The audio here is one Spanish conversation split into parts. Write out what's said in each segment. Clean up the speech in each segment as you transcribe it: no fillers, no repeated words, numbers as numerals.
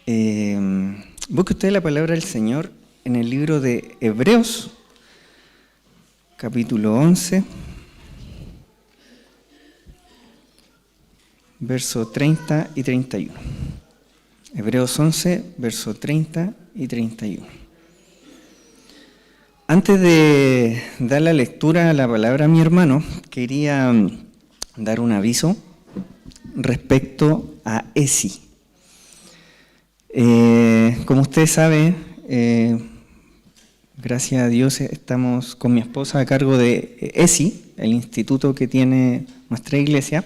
Busque usted la palabra del Señor en el libro de Hebreos, capítulo 11, verso 30 y 31. Hebreos 11, verso 30 y 31. Antes de dar la lectura a la palabra a mi hermano, quería dar un aviso respecto a ESI. Como usted sabe, gracias a Dios estamos con mi esposa a cargo de ESI, el instituto que tiene nuestra iglesia,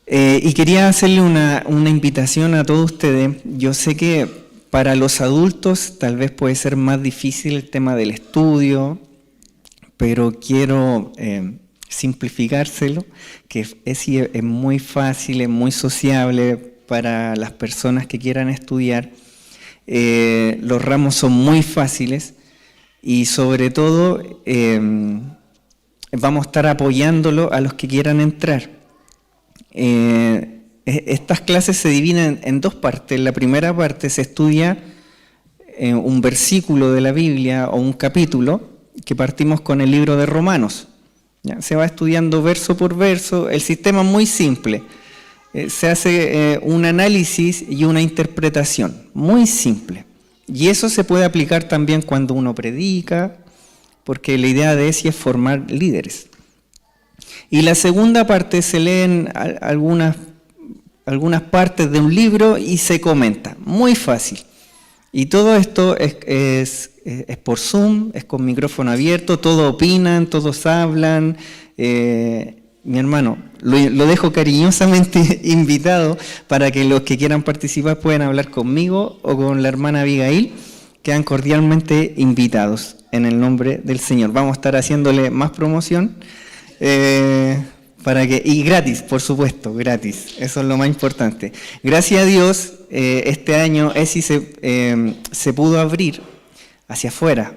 y quería hacerle una invitación a todos ustedes. Yo sé que para los adultos tal vez puede ser más difícil el tema del estudio, pero quiero simplificárselo, que ESI es muy fácil, es muy sociable para las personas que quieran estudiar. Los ramos son muy fáciles y sobre todo vamos a estar apoyándolo a los que quieran entrar. Estas clases se dividen en dos partes. La primera parte se estudia un versículo de la Biblia o un capítulo, que partimos con el libro de Romanos. ¿Ya? Se va estudiando verso por verso. El sistema es muy simple. Se hace un análisis y una interpretación, muy simple. Y eso se puede aplicar también cuando uno predica, porque la idea de ESI es formar líderes. Y la segunda parte se leen algunas partes de un libro y se comenta, muy fácil. Y todo esto es por Zoom, es con micrófono abierto, todos opinan, todos hablan. Mi hermano, lo dejo cariñosamente invitado para que los que quieran participar puedan hablar conmigo o con la hermana Abigail, quedan cordialmente invitados en el nombre del Señor. Vamos a estar haciéndole más promoción, y gratis, por supuesto, gratis, eso es lo más importante. Gracias a Dios, este año ESI se pudo abrir hacia afuera,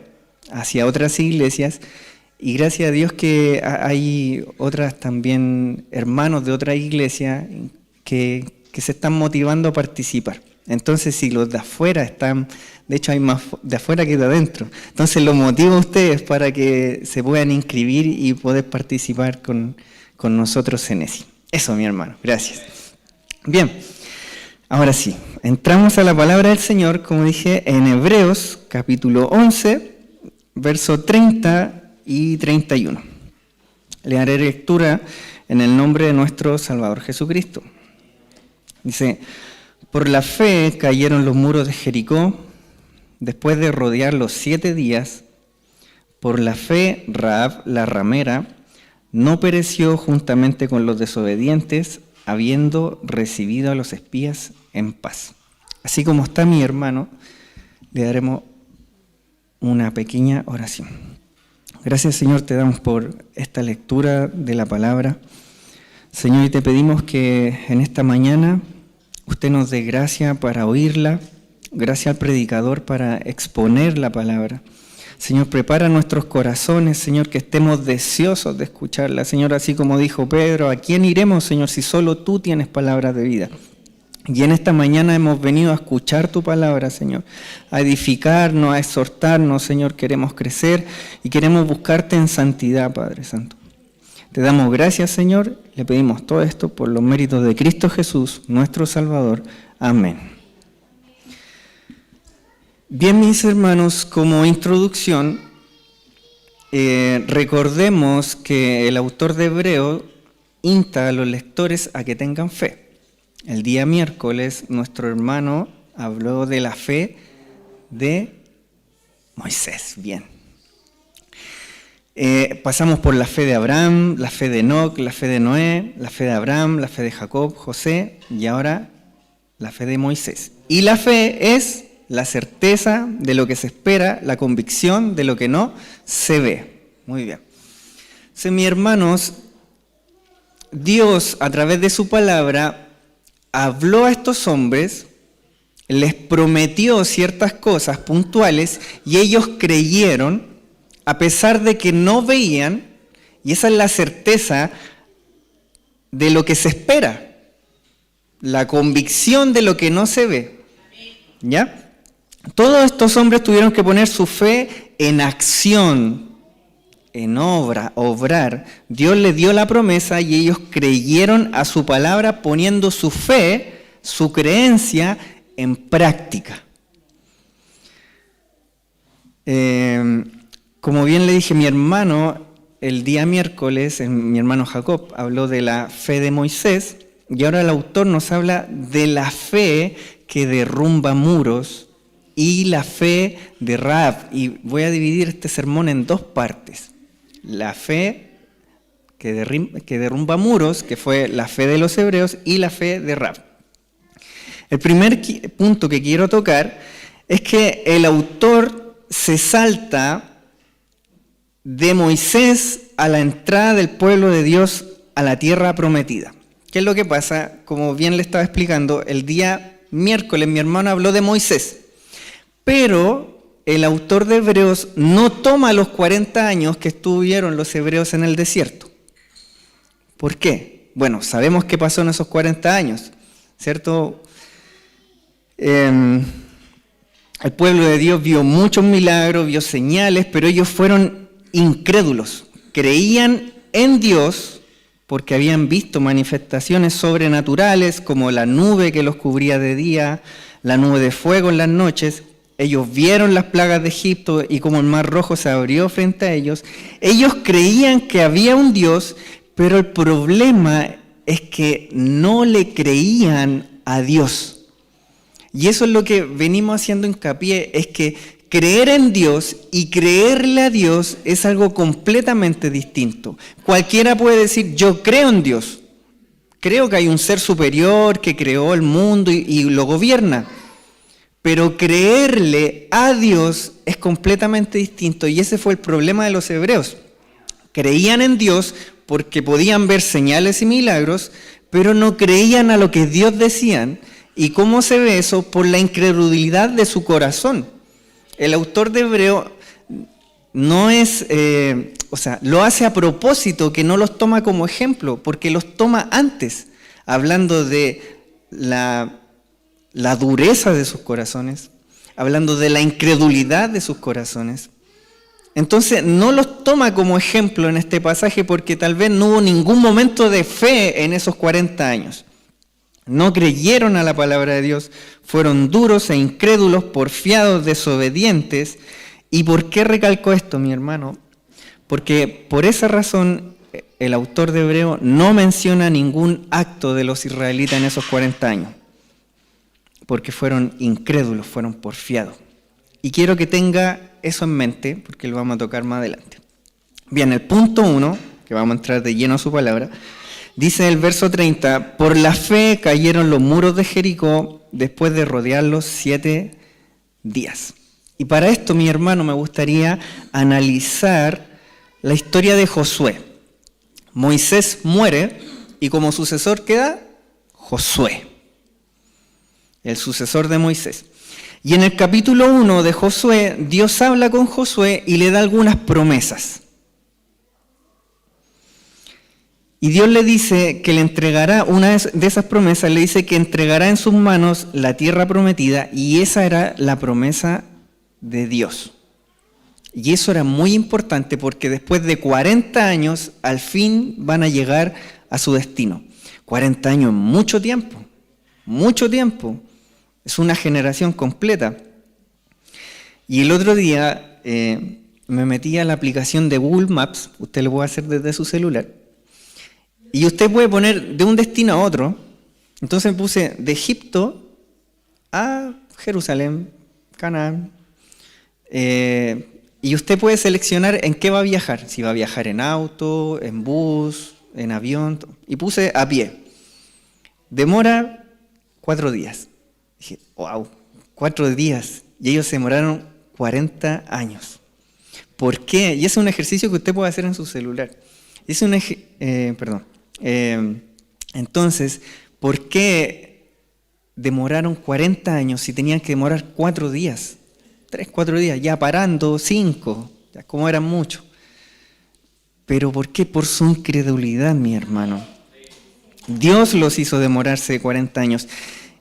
hacia otras iglesias. Y gracias a Dios que hay otras también hermanos de otra iglesia que se están motivando a participar. Entonces, si los de afuera están, de hecho hay más de afuera que de adentro, entonces los motivo a ustedes para que se puedan inscribir y poder participar con nosotros en ESI. Eso, mi hermano, gracias. Bien, ahora sí, entramos a la palabra del Señor, como dije, en Hebreos, capítulo 11, verso 30 y 31. Le haré lectura en el nombre de nuestro Salvador Jesucristo. Dice: por la fe cayeron los muros de Jericó después de rodearlos 7 días. Por la fe Rahab la ramera no pereció juntamente con los desobedientes, habiendo recibido a los espías en paz. Así como está mi hermano, le daremos una pequeña oración. Gracias, Señor, te damos por esta lectura de la palabra. Señor, y te pedimos que en esta mañana usted nos dé gracia para oírla, gracia al predicador para exponer la palabra. Señor, prepara nuestros corazones, Señor, que estemos deseosos de escucharla. Señor, así como dijo Pedro, ¿a quién iremos, Señor, si solo tú tienes palabras de vida? Y en esta mañana hemos venido a escuchar tu palabra, Señor, a edificarnos, a exhortarnos, Señor. Queremos crecer y queremos buscarte en santidad, Padre Santo. Te damos gracias, Señor. Le pedimos todo esto por los méritos de Cristo Jesús, nuestro Salvador. Amén. Bien, mis hermanos, como introducción, recordemos que el autor de Hebreos insta a los lectores a que tengan fe. El día miércoles nuestro hermano habló de la fe de Moisés. Bien. Pasamos por la fe de Abraham, la fe de Enoc, la fe de Noé, la fe de Abraham, la fe de Jacob, José y ahora la fe de Moisés. Y la fe es la certeza de lo que se espera, la convicción de lo que no se ve. Muy bien. Entonces, mis hermanos, Dios a través de su palabra habló a estos hombres, les prometió ciertas cosas puntuales y ellos creyeron a pesar de que no veían, y esa es la certeza de lo que se espera, la convicción de lo que no se ve. ¿ya? Todos estos hombres tuvieron que poner su fe en acción, en obra, obrar. Dios les dio la promesa y ellos creyeron a su palabra poniendo su fe, su creencia en práctica. Como bien le dije, mi hermano, el día miércoles, mi hermano Jacob, habló de la fe de Moisés y ahora el autor nos habla de la fe que derrumba muros y la fe de Rahab. Y voy a dividir este sermón en dos partes. La fe que derrumba muros, que fue la fe de los hebreos, y la fe de Rahab. El primer punto que quiero tocar es que el autor se salta de Moisés a la entrada del pueblo de Dios a la tierra prometida. ¿Qué es lo que pasa? Como bien le estaba explicando, el día miércoles mi hermano habló de Moisés, pero el autor de Hebreos no toma los 40 años que estuvieron los hebreos en el desierto. ¿Por qué? Bueno, sabemos qué pasó en esos 40 años, ¿cierto? El pueblo de Dios vio muchos milagros, vio señales, pero ellos fueron incrédulos. Creían en Dios porque habían visto manifestaciones sobrenaturales como la nube que los cubría de día, la nube de fuego en las noches. Ellos vieron las plagas de Egipto y como el mar rojo se abrió frente a ellos. Ellos creían que había un Dios, pero el problema es que no le creían a Dios. Y eso es lo que venimos haciendo hincapié, es que creer en Dios y creerle a Dios es algo completamente distinto. Cualquiera puede decir, yo creo en Dios, creo que hay un ser superior que creó el mundo y lo gobierna, pero creerle a Dios es completamente distinto y ese fue el problema de los hebreos. Creían en Dios porque podían ver señales y milagros, pero no creían a lo que Dios decía. ¿Y cómo se ve eso? Por la incredulidad de su corazón. El autor de Hebreo no es, lo hace a propósito, que no los toma como ejemplo, porque los toma antes, hablando de la dureza de sus corazones, hablando de la incredulidad de sus corazones. Entonces no los toma como ejemplo en este pasaje porque tal vez no hubo ningún momento de fe en esos 40 años. No creyeron a la palabra de Dios, fueron duros e incrédulos, porfiados, desobedientes. ¿Y por qué recalco esto, mi hermano? Porque por esa razón el autor de Hebreo no menciona ningún acto de los israelitas en esos 40 años. Porque fueron incrédulos, fueron porfiados. Y quiero que tenga eso en mente, porque lo vamos a tocar más adelante. Bien, el punto 1, que vamos a entrar de lleno a su palabra, dice en el verso 30, por la fe cayeron los muros de Jericó después de rodearlos 7 días. Y para esto, mi hermano, me gustaría analizar la historia de Josué. Moisés muere y como sucesor queda Josué, el sucesor de Moisés. Y en el capítulo 1 de Josué, Dios habla con Josué y le da algunas promesas. Y Dios le dice que le entregará, una de esas promesas le dice que entregará en sus manos la tierra prometida, y esa era la promesa de Dios. Y eso era muy importante porque después de 40 años, al fin van a llegar a su destino. 40 años, mucho tiempo, es una generación completa. Y el otro día me metí a la aplicación de Google Maps, usted lo puede hacer desde su celular, y usted puede poner de un destino a otro. Entonces puse de Egipto a Jerusalén, Canaán, y usted puede seleccionar en qué va a viajar, si va a viajar en auto, en bus, en avión, y puse a pie. Demora 4 días. Dije, wow, 4 días, y ellos se demoraron 40 años. ¿Por qué? Y es un ejercicio que usted puede hacer en su celular. Entonces, ¿por qué demoraron 40 años si tenían que demorar 4 días? 3, 4 días, ya parando 5, ya como eran muchos. ¿Pero por qué? Por su incredulidad, mi hermano. Dios los hizo demorarse 40 años.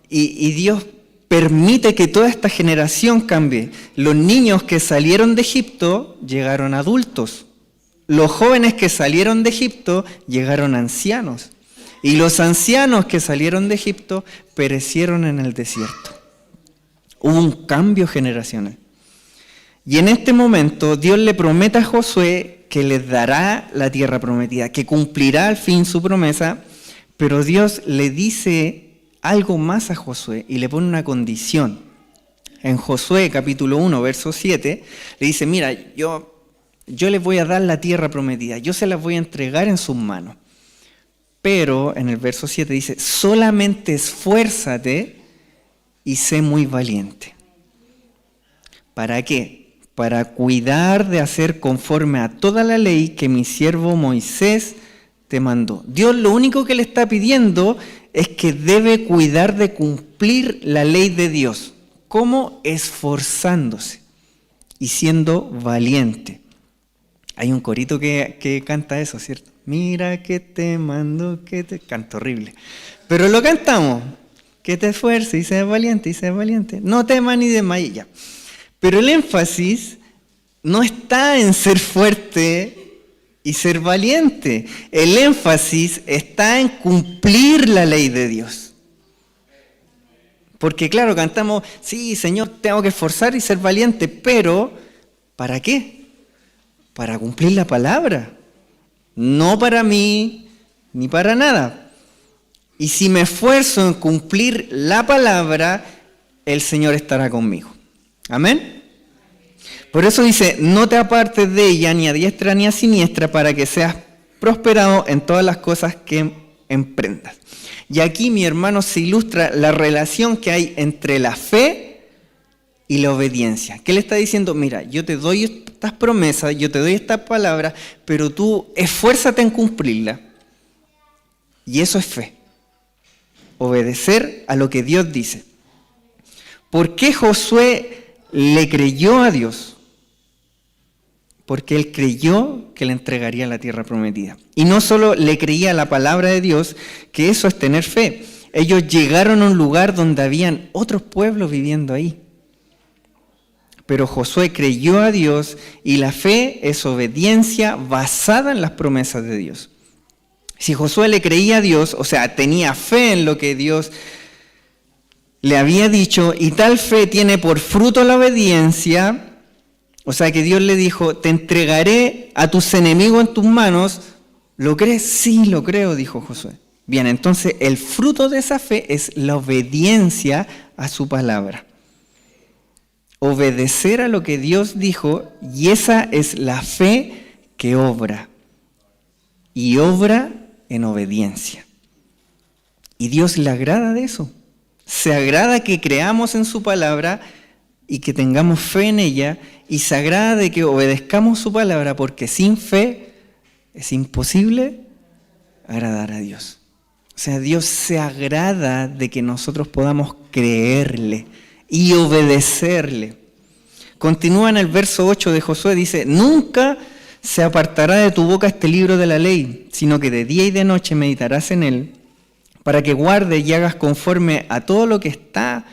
Y Dios permite que toda esta generación cambie. Los niños que salieron de Egipto llegaron adultos. Los jóvenes que salieron de Egipto llegaron ancianos. Y los ancianos que salieron de Egipto perecieron en el desierto. Hubo un cambio generacional. Y en este momento Dios le promete a Josué que les dará la tierra prometida, que cumplirá al fin su promesa, pero Dios le dice algo más a Josué y le pone una condición. En Josué capítulo 1, verso 7, le dice, mira, yo les voy a dar la tierra prometida, yo se las voy a entregar en sus manos. Pero en el verso 7 dice, solamente esfuérzate y sé muy valiente. ¿Para qué? Para cuidar de hacer conforme a toda la ley que mi siervo Moisés te mandó. Dios lo único que le está pidiendo es que debe cuidar de cumplir la ley de Dios. ¿Cómo? Esforzándose y siendo valiente. Hay un corito que canta eso, ¿cierto? Mira que te mando, que te... Canto horrible. Pero lo cantamos. Que te esfuerces y seas valiente, y seas valiente. No temas ni desmayes ya. Pero el énfasis no está en ser fuerte y ser valiente. El énfasis está en cumplir la ley de Dios. Porque claro, cantamos, sí, Señor, tengo que esforzar y ser valiente, pero ¿para qué? Para cumplir la palabra. No para mí, ni para nada. Y si me esfuerzo en cumplir la palabra, el Señor estará conmigo. Amén. Por eso dice, no te apartes de ella ni a diestra ni a siniestra para que seas prosperado en todas las cosas que emprendas. Y aquí, mi hermano, se ilustra la relación que hay entre la fe y la obediencia. ¿Qué le está diciendo? Mira, yo te doy estas promesas, yo te doy estas palabras, pero tú esfuérzate en cumplirlas. Y eso es fe. Obedecer a lo que Dios dice. ¿Por qué Josué le creyó a Dios? Porque él creyó que le entregaría la tierra prometida. Y no solo le creía la palabra de Dios, que eso es tener fe. Ellos llegaron a un lugar donde habían otros pueblos viviendo ahí. Pero Josué creyó a Dios y la fe es obediencia basada en las promesas de Dios. Si Josué le creía a Dios, o sea, tenía fe en lo que Dios le había dicho, y tal fe tiene por fruto la obediencia, o sea que Dios le dijo, te entregaré a tus enemigos en tus manos, ¿lo crees? Sí, lo creo, dijo Josué. Bien, entonces el fruto de esa fe es la obediencia a su palabra. Obedecer a lo que Dios dijo, y esa es la fe que obra. Y obra en obediencia. Y Dios le agrada de eso. Se agrada que creamos en su palabra y que tengamos fe en ella, y se agrada de que obedezcamos su palabra, porque sin fe es imposible agradar a Dios. O sea, Dios se agrada de que nosotros podamos creerle y obedecerle. Continúa en el verso 8 de Josué, dice, nunca se apartará de tu boca este libro de la ley, sino que de día y de noche meditarás en él, para que guardes y hagas conforme a todo lo que está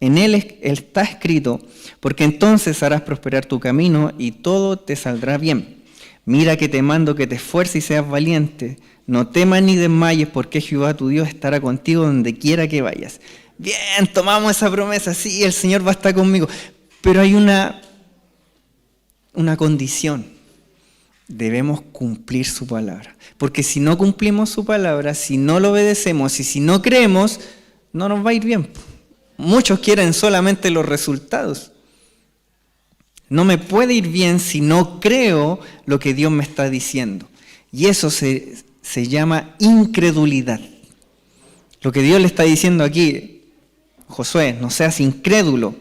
en él está escrito, porque entonces harás prosperar tu camino y todo te saldrá bien. Mira que te mando que te esfuerces y seas valiente, no temas ni desmayes, porque Jehová tu Dios estará contigo donde quiera que vayas. Bien, tomamos esa promesa, sí, el Señor va a estar conmigo, pero hay una condición. Debemos cumplir su palabra. Porque si no cumplimos su palabra, si no lo obedecemos y si no creemos, no nos va a ir bien. Muchos quieren solamente los resultados. No me puede ir bien si no creo lo que Dios me está diciendo. Y eso se llama incredulidad. Lo que Dios le está diciendo aquí, Josué, no seas incrédulo.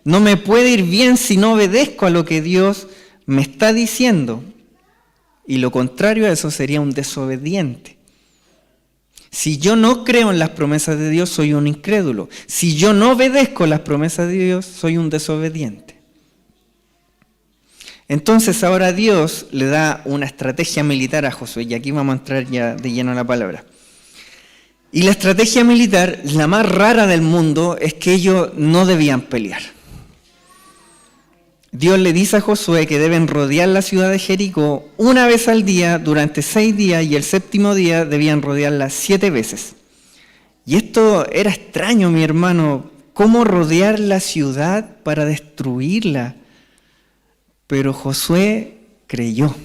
No me puede ir bien si no obedezco a lo que Dios me está diciendo. Y lo contrario a eso sería un desobediente. Si yo no creo en las promesas de Dios, soy un incrédulo. Si yo no obedezco las promesas de Dios, soy un desobediente. Entonces ahora Dios le da una estrategia militar a Josué, y aquí vamos a entrar ya de lleno a la palabra. Y la estrategia militar, la más rara del mundo, es que ellos no debían pelear. Dios le dice a Josué que deben rodear la ciudad de Jericó una vez al día durante 6 días y el séptimo día debían rodearla 7 veces. Y esto era extraño, mi hermano, cómo rodear la ciudad para destruirla. Pero Josué creyó.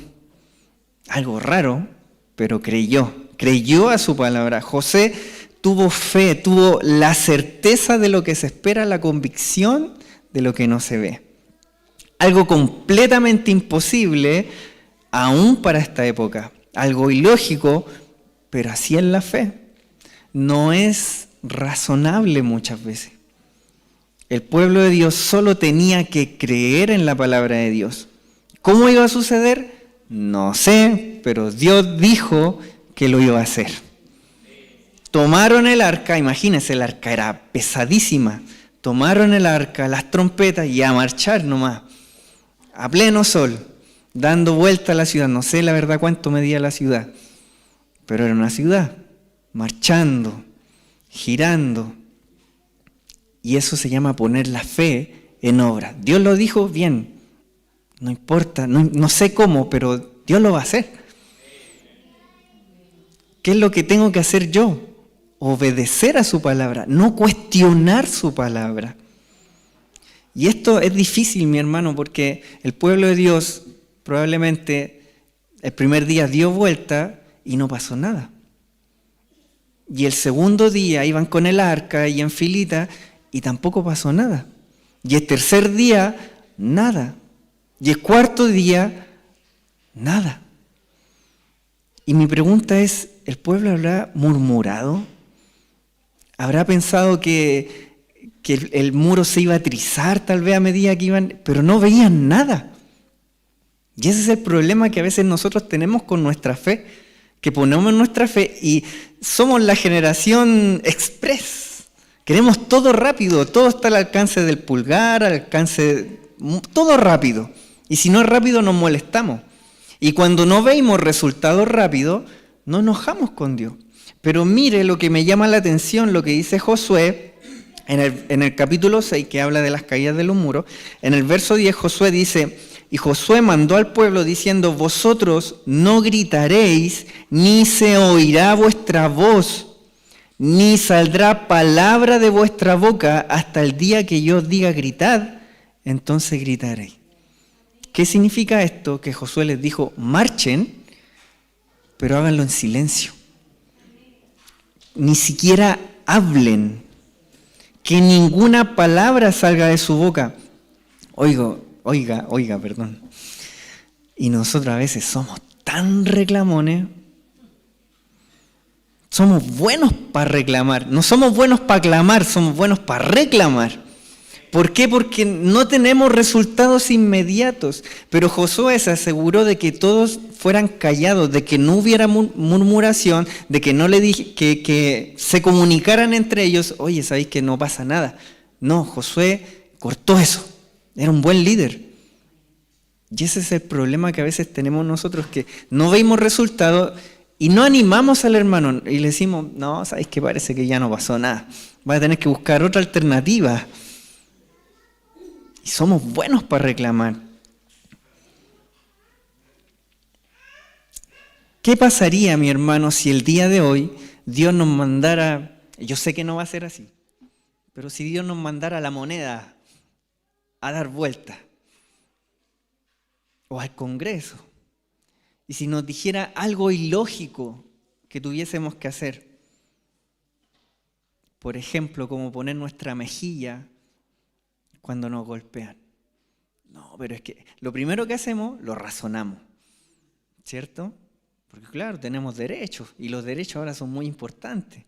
Algo raro, pero creyó a su palabra. José tuvo fe, tuvo la certeza de lo que se espera, la convicción de lo que no se ve. Algo completamente imposible aún para esta época. Algo ilógico, pero así es la fe. No es razonable muchas veces. El pueblo de Dios solo tenía que creer en la palabra de Dios. ¿Cómo iba a suceder? No sé, pero Dios dijo que lo iba a hacer. Tomaron el arca, imagínense, el arca era pesadísima. Tomaron el arca, las trompetas y a marchar nomás. A pleno sol, dando vuelta a la ciudad. No sé la verdad cuánto medía la ciudad, pero era una ciudad, marchando, girando. Y eso se llama poner la fe en obra. Dios lo dijo bien, no importa, no sé cómo, pero Dios lo va a hacer. ¿Qué es lo que tengo que hacer yo? Obedecer a su palabra, no cuestionar su palabra. Y esto es difícil, mi hermano, porque el pueblo de Dios probablemente el primer día dio vuelta y no pasó nada. Y el segundo día iban con el arca y en filita y tampoco pasó nada. Y el tercer día, nada. Y el cuarto día, nada. Y mi pregunta es, ¿el pueblo habrá murmurado? ¿Habrá pensado que el muro se iba a trizar tal vez a medida que iban, pero no veían nada? Y ese es el problema que a veces nosotros tenemos con nuestra fe, que ponemos nuestra fe y somos la generación express. Queremos todo rápido, todo está al alcance del pulgar, al alcance, todo rápido. Y si no es rápido nos molestamos. Y cuando no vemos resultados rápidos, nos enojamos con Dios. Pero mire lo que me llama la atención, lo que dice Josué en el capítulo 6, que habla de las caídas de los muros. En el verso 10 Josué dice, y Josué mandó al pueblo diciendo, vosotros no gritaréis, ni se oirá vuestra voz, ni saldrá palabra de vuestra boca hasta el día que yo os diga gritad, entonces gritaréis. ¿Qué significa esto? Que Josué les dijo, marchen, pero háganlo en silencio. Ni siquiera hablen, que ninguna palabra salga de su boca. Oiga, perdón. Y nosotros a veces somos tan reclamones. Somos buenos para reclamar. No somos buenos para clamar, somos buenos para reclamar. ¿Por qué? Porque no tenemos resultados inmediatos. Pero Josué se aseguró de que todos fueran callados, de que no hubiera murmuración, de que no le dije, que se comunicaran entre ellos. Oye, ¿sabéis que no pasa nada? No, Josué cortó eso. Era un buen líder. Y ese es el problema que a veces tenemos nosotros, que no vemos resultados y no animamos al hermano y le decimos, no, ¿sabéis que parece que ya no pasó nada? Vas a tener que buscar otra alternativa. Y somos buenos para reclamar. ¿Qué pasaría, mi hermano, si el día de hoy Dios nos mandara, yo sé que no va a ser así, pero si Dios nos mandara la moneda a dar vuelta, o al Congreso, y si nos dijera algo ilógico que tuviésemos que hacer, por ejemplo, como poner nuestra mejilla cuando nos golpean. No, pero es que lo primero que hacemos, lo razonamos, ¿cierto? Porque claro, tenemos derechos, y los derechos ahora son muy importantes.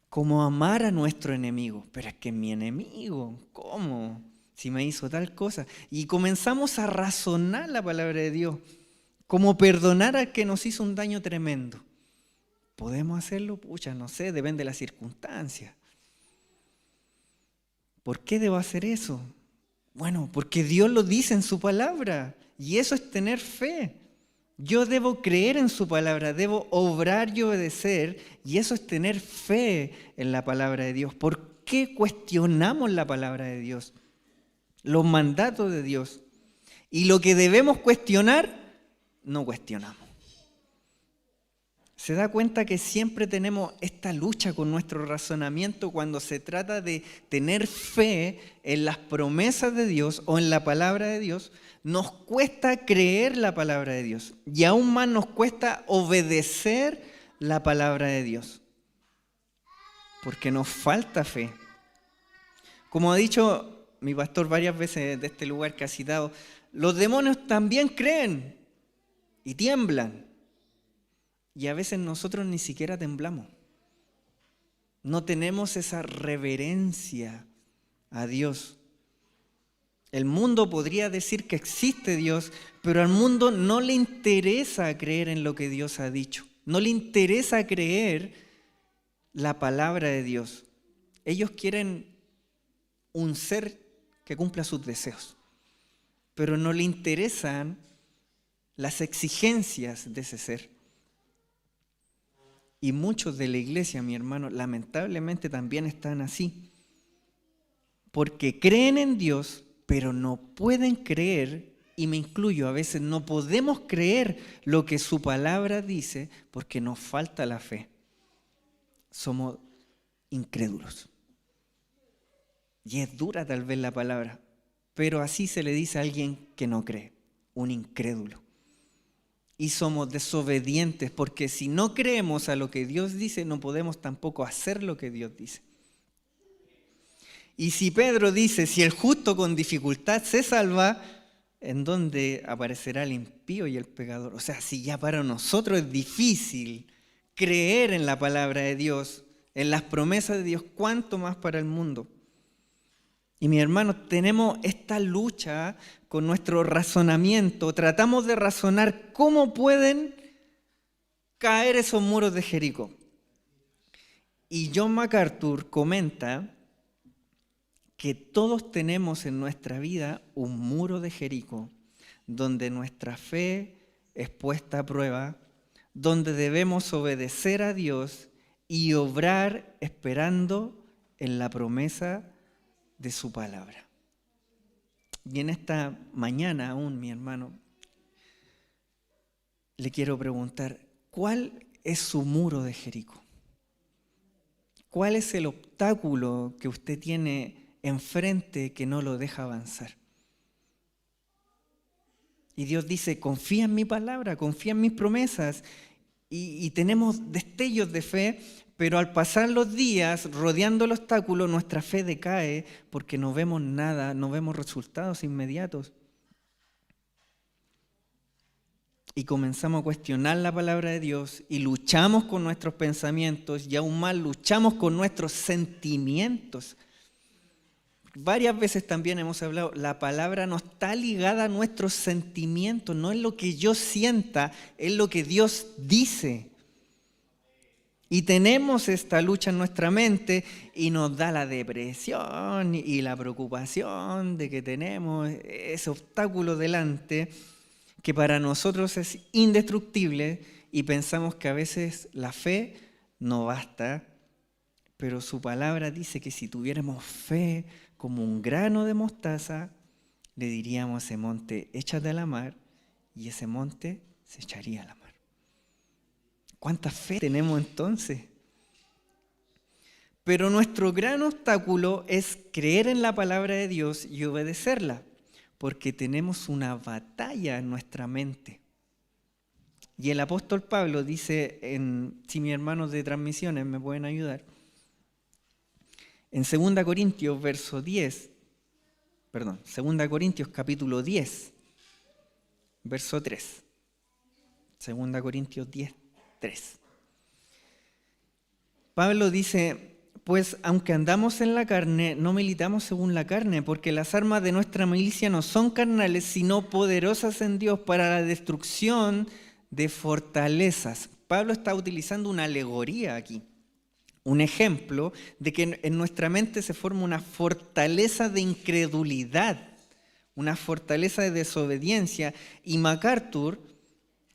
Como amar a nuestro enemigo, pero es que es mi enemigo, ¿cómo? Si me hizo tal cosa. Y comenzamos a razonar la palabra de Dios, como perdonar al que nos hizo un daño tremendo. ¿Podemos hacerlo? Pucha, no sé, depende de las circunstancias. ¿Por qué debo hacer eso? Bueno, porque Dios lo dice en su palabra, y eso es tener fe. Yo debo creer en su palabra, debo obrar y obedecer, y eso es tener fe en la palabra de Dios. ¿Por qué cuestionamos la palabra de Dios? Los mandatos de Dios. Y lo que debemos cuestionar, no cuestionamos. Se da cuenta que siempre tenemos esta lucha con nuestro razonamiento cuando se trata de tener fe en las promesas de Dios o en la palabra de Dios. Nos cuesta creer la palabra de Dios y aún más nos cuesta obedecer la palabra de Dios porque nos falta fe. Como ha dicho mi pastor varias veces de este lugar que ha citado, los demonios también creen y tiemblan. Y a veces nosotros ni siquiera temblamos. No tenemos esa reverencia a Dios. El mundo podría decir que existe Dios, pero al mundo no le interesa creer en lo que Dios ha dicho. No le interesa creer la palabra de Dios. Ellos quieren un ser que cumpla sus deseos, pero no le interesan las exigencias de ese ser. Y muchos de la iglesia, mi hermano, lamentablemente también están así. Porque creen en Dios, pero no pueden creer, y me incluyo, a veces no podemos creer lo que su palabra dice porque nos falta la fe. Somos incrédulos. Y es dura tal vez la palabra, pero así se le dice a alguien que no cree, un incrédulo. Y somos desobedientes porque si no creemos a lo que Dios dice, no podemos tampoco hacer lo que Dios dice. Y si Pedro dice, si el justo con dificultad se salva, ¿en dónde aparecerá el impío y el pecador? O sea, si ya para nosotros es difícil creer en la palabra de Dios, en las promesas de Dios, ¿cuánto más para el mundo? Y mis hermanos, tenemos esta lucha con nuestro razonamiento. Tratamos de razonar cómo pueden caer esos muros de Jericó. Y John MacArthur comenta que todos tenemos en nuestra vida un muro de Jericó, donde nuestra fe es puesta a prueba, donde debemos obedecer a Dios y obrar esperando en la promesa de su palabra. Y en esta mañana aún, mi hermano, le quiero preguntar, ¿cuál es su muro de Jericó? ¿Cuál es el obstáculo que usted tiene enfrente que no lo deja avanzar? Y Dios dice, confía en mi palabra, confía en mis promesas. Y tenemos destellos de fe, pero al pasar los días rodeando el obstáculo, nuestra fe decae porque no vemos nada, no vemos resultados inmediatos. Y comenzamos a cuestionar la palabra de Dios y luchamos con nuestros pensamientos y aún más luchamos con nuestros sentimientos. Varias veces también hemos hablado, la palabra no está ligada a nuestros sentimientos, no es lo que yo sienta, es lo que Dios dice. Y tenemos esta lucha en nuestra mente y nos da la depresión y la preocupación de que tenemos ese obstáculo delante que para nosotros es indestructible y pensamos que a veces la fe no basta, pero su palabra dice que si tuviéramos fe como un grano de mostaza, le diríamos a ese monte, échate a la mar, y ese monte se echaría a la mar. ¿Cuánta fe tenemos entonces? Pero nuestro gran obstáculo es creer en la palabra de Dios y obedecerla, porque tenemos una batalla en nuestra mente. Y el apóstol Pablo dice, si mis hermanos de transmisiones me pueden ayudar, en 2 Corintios capítulo 10, verso 3. 2 Corintios 10, 3. Pablo dice, pues aunque andamos en la carne, no militamos según la carne, porque las armas de nuestra milicia no son carnales, sino poderosas en Dios para la destrucción de fortalezas. Pablo está utilizando una alegoría aquí, un ejemplo de que en nuestra mente se forma una fortaleza de incredulidad, una fortaleza de desobediencia, y MacArthur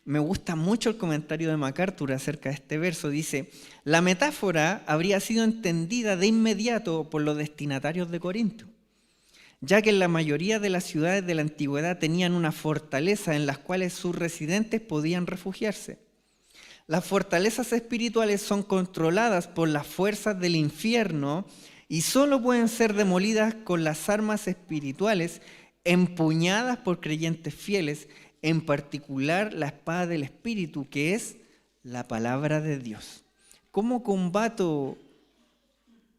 Me gusta mucho el comentario de MacArthur acerca de este verso. Dice, la metáfora habría sido entendida de inmediato por los destinatarios de Corinto, ya que en la mayoría de las ciudades de la antigüedad tenían una fortaleza en las cuales sus residentes podían refugiarse. Las fortalezas espirituales son controladas por las fuerzas del infierno y solo pueden ser demolidas con las armas espirituales empuñadas por creyentes fieles, en particular la espada del Espíritu, que es la palabra de Dios. ¿Cómo combato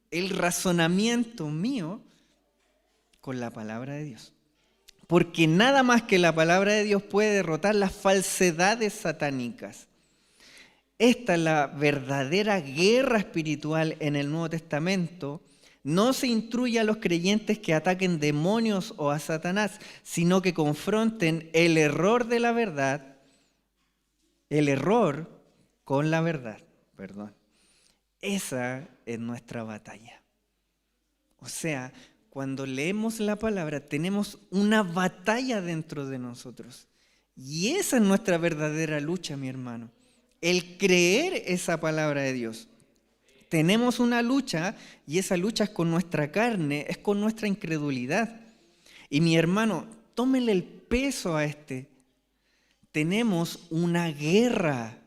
el razonamiento mío? Con la palabra de Dios. Porque nada más que la palabra de Dios puede derrotar las falsedades satánicas. Esta es la verdadera guerra espiritual en el Nuevo Testamento. No se instruye a los creyentes que ataquen demonios o a Satanás, sino que confronten el error de la verdad, el error con la verdad, perdón. Esa es nuestra batalla. O sea, cuando leemos la palabra tenemos una batalla dentro de nosotros. Y esa es nuestra verdadera lucha, mi hermano. El creer esa palabra de Dios. Tenemos una lucha y esa lucha es con nuestra carne, es con nuestra incredulidad. Y mi hermano, tómele el peso a este. Tenemos una guerra.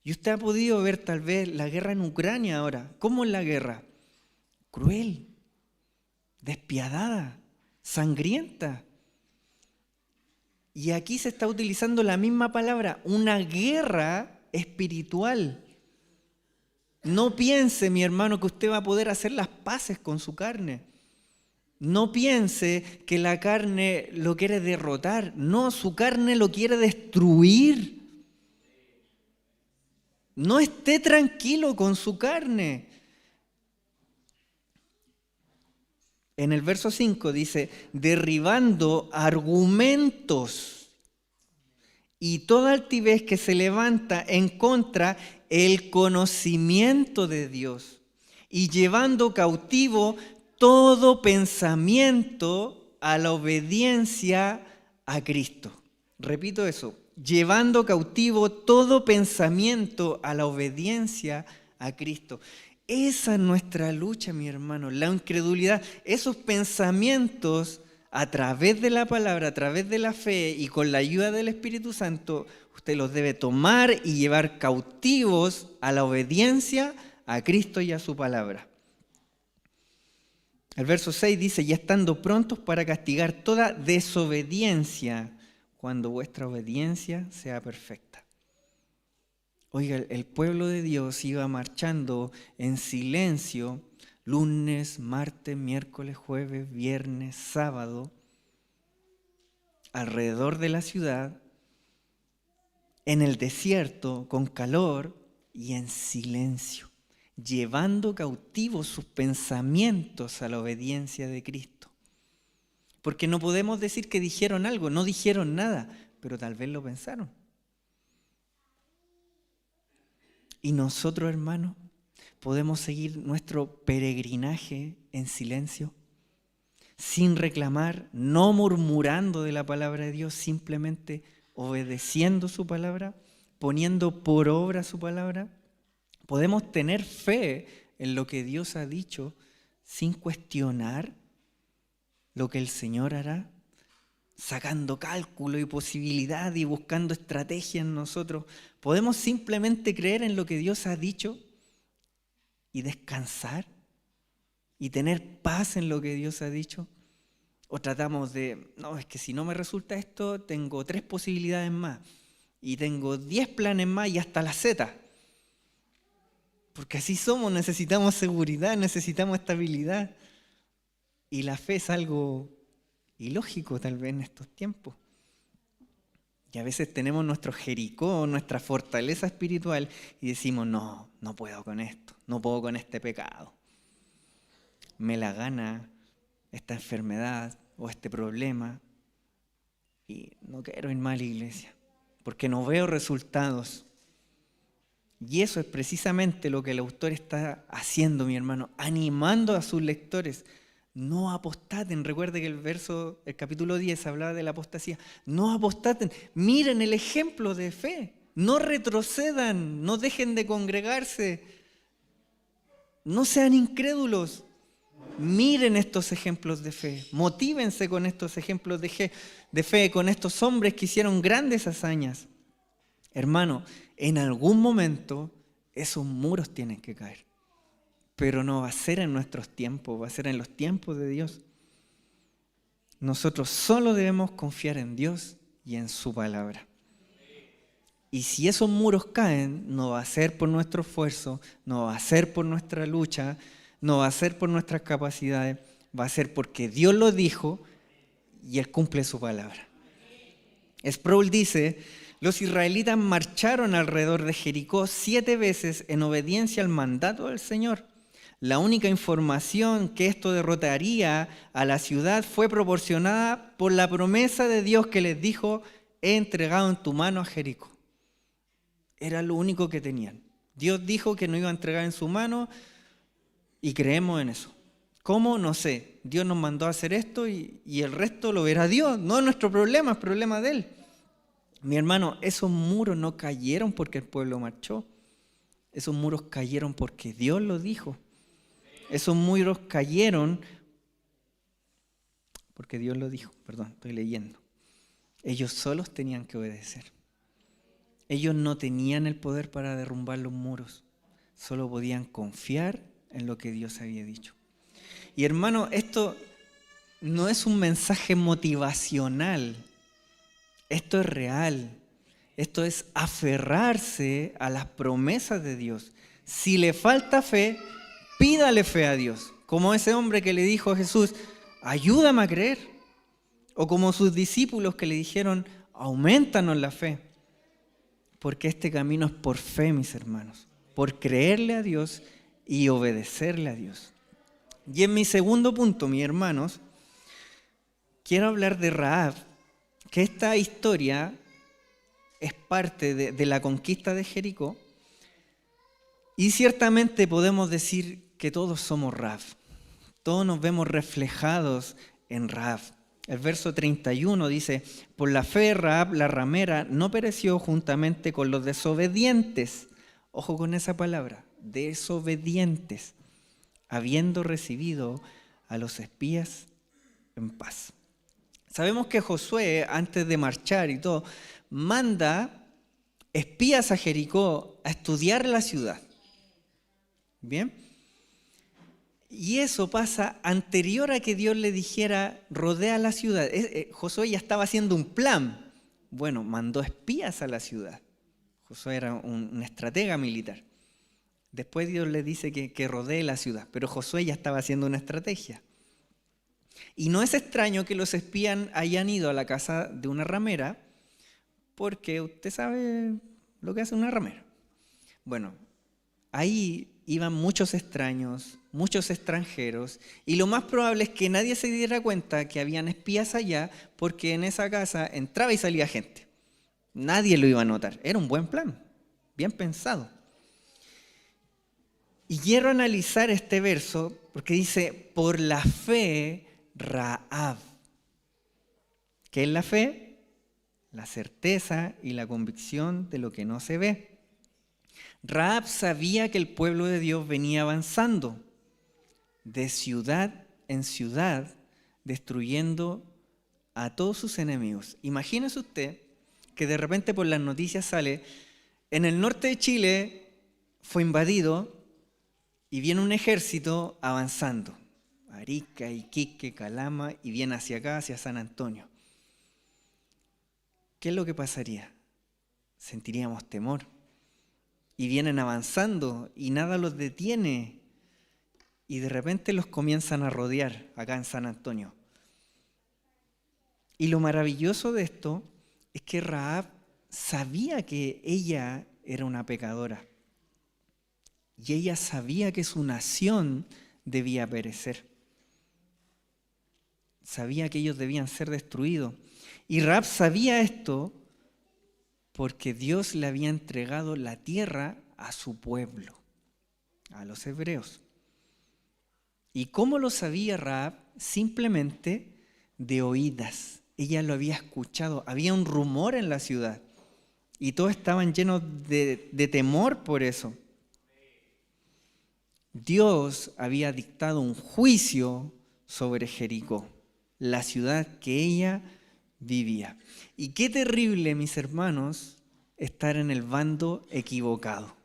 Y usted ha podido ver tal vez la guerra en Ucrania ahora. ¿Cómo es la guerra? Cruel, despiadada, sangrienta. Y aquí se está utilizando la misma palabra, una guerra espiritual. No piense, mi hermano, que usted va a poder hacer las paces con su carne. No piense que la carne lo quiere derrotar. No, su carne lo quiere destruir. No esté tranquilo con su carne. En el verso 5 dice, derribando argumentos y toda altivez que se levanta en contra el conocimiento de Dios y llevando cautivo todo pensamiento a la obediencia a Cristo. Repito eso, llevando cautivo todo pensamiento a la obediencia a Cristo. Esa es nuestra lucha, mi hermano, la incredulidad, esos pensamientos a través de la palabra, a través de la fe y con la ayuda del Espíritu Santo, usted los debe tomar y llevar cautivos a la obediencia a Cristo y a su palabra. El verso 6 dice, y estando prontos para castigar toda desobediencia, cuando vuestra obediencia sea perfecta. Oiga, el pueblo de Dios iba marchando en silencio lunes, martes, miércoles, jueves, viernes, sábado, alrededor de la ciudad, en el desierto, con calor y en silencio, llevando cautivos sus pensamientos a la obediencia de Cristo. Porque no podemos decir que dijeron algo, no dijeron nada, pero tal vez lo pensaron. Y nosotros, hermanos, podemos seguir nuestro peregrinaje en silencio, sin reclamar, no murmurando de la palabra de Dios, simplemente obedeciendo su palabra, poniendo por obra su palabra. Podemos tener fe en lo que Dios ha dicho sin cuestionar lo que el Señor hará, sacando cálculo y posibilidad y buscando estrategia en nosotros. Podemos simplemente creer en lo que Dios ha dicho y descansar y tener paz en lo que Dios ha dicho. O tratamos de, no, es que si no me resulta esto, tengo 3 posibilidades más y tengo 10 planes más y hasta la Z. Porque así somos, necesitamos seguridad, necesitamos estabilidad. Y la fe es algo ilógico tal vez en estos tiempos. Y a veces tenemos nuestro Jericó, nuestra fortaleza espiritual y decimos, no puedo con esto, no puedo con este pecado. Me la gana esta enfermedad o este problema y no quiero ir más a la iglesia porque no veo resultados. Y eso es precisamente lo que el autor está haciendo, mi hermano, animando a sus lectores No apostaten. Recuerde que el capítulo 10 hablaba de la apostasía. No apostaten. Miren el ejemplo de fe. No retrocedan, no dejen de congregarse. No sean incrédulos. Miren estos ejemplos de fe. Motívense con estos ejemplos de fe, con estos hombres que hicieron grandes hazañas. Hermano, en algún momento esos muros tienen que caer. Pero no va a ser en nuestros tiempos, va a ser en los tiempos de Dios. Nosotros solo debemos confiar en Dios y en su palabra. Y si esos muros caen, no va a ser por nuestro esfuerzo, no va a ser por nuestra lucha, no va a ser por nuestras capacidades, va a ser porque Dios lo dijo y Él cumple su palabra. Sproul dice: los israelitas marcharon alrededor de Jericó 7 veces en obediencia al mandato del Señor. La única información que esto derrotaría a la ciudad fue proporcionada por la promesa de Dios que les dijo: he entregado en tu mano a Jericó. Era lo único que tenían. Dios dijo que no iba a entregar en su mano y creemos en eso. ¿Cómo? No sé. Dios nos mandó a hacer esto y el resto lo verá Dios. No es nuestro problema, es problema de Él. Mi hermano, esos muros no cayeron porque el pueblo marchó. Esos muros cayeron porque Dios lo dijo. Esos muros cayeron porque Dios lo dijo. Perdón, estoy leyendo. Ellos solos tenían que obedecer. Ellos no tenían el poder para derrumbar los muros. Solo podían confiar en lo que Dios había dicho. Y hermano, esto no es un mensaje motivacional. Esto es real. Esto es aferrarse a las promesas de Dios. Si le falta fe, pídale fe a Dios. Como ese hombre que le dijo a Jesús: ayúdame a creer. O como sus discípulos que le dijeron: aumentanos la fe. Porque este camino es por fe, mis hermanos. Por creerle a Dios y obedecerle a Dios. Y en mi segundo punto, mis hermanos, quiero hablar de Rahab. Que esta historia es parte de la conquista de Jericó. Y ciertamente podemos decir que todos somos Rahab. Todos nos vemos reflejados en Rahab. El verso 31 dice: por la fe Rahab la ramera no pereció juntamente con los desobedientes. Ojo con esa palabra, desobedientes, habiendo recibido a los espías en paz. Sabemos que Josué, antes de marchar y todo, manda espías a Jericó a estudiar la ciudad. ¿Bien? Y eso pasa anterior a que Dios le dijera: rodea la ciudad. Josué ya estaba haciendo un plan. Bueno, mandó espías a la ciudad. Josué era un estratega militar. Después Dios le dice que rodee la ciudad, pero Josué ya estaba haciendo una estrategia. Y no es extraño que los espías hayan ido a la casa de una ramera, porque usted sabe lo que hace una ramera. Bueno, ahí iban muchos extraños, muchos extranjeros, y lo más probable es que nadie se diera cuenta que habían espías allá, porque en esa casa entraba y salía gente. Nadie lo iba a notar. Era un buen plan, bien pensado. Y quiero analizar este verso porque dice: por la fe Rahab. ¿Qué es la fe? La certeza y la convicción de lo que no se ve. Rahab sabía que el pueblo de Dios venía avanzando de ciudad en ciudad, destruyendo a todos sus enemigos. Imagínese usted que de repente por las noticias sale: en el norte de Chile fue invadido y viene un ejército avanzando. Arica, Iquique, Calama, y viene hacia acá, hacia San Antonio. ¿Qué es lo que pasaría? Sentiríamos temor. Y vienen avanzando y nada los detiene. Y de repente los comienzan a rodear acá en San Antonio. Y lo maravilloso de esto es que Rahab sabía que ella era una pecadora. Y ella sabía que su nación debía perecer. Sabía que ellos debían ser destruidos. Y Rahab sabía esto porque Dios le había entregado la tierra a su pueblo, a los hebreos. ¿Y cómo lo sabía Rahab? Simplemente de oídas. Ella lo había escuchado. Había un rumor en la ciudad y todos estaban llenos de temor por eso. Dios había dictado un juicio sobre Jericó, la ciudad que ella vivía. Y qué terrible, mis hermanos, estar en el bando equivocado.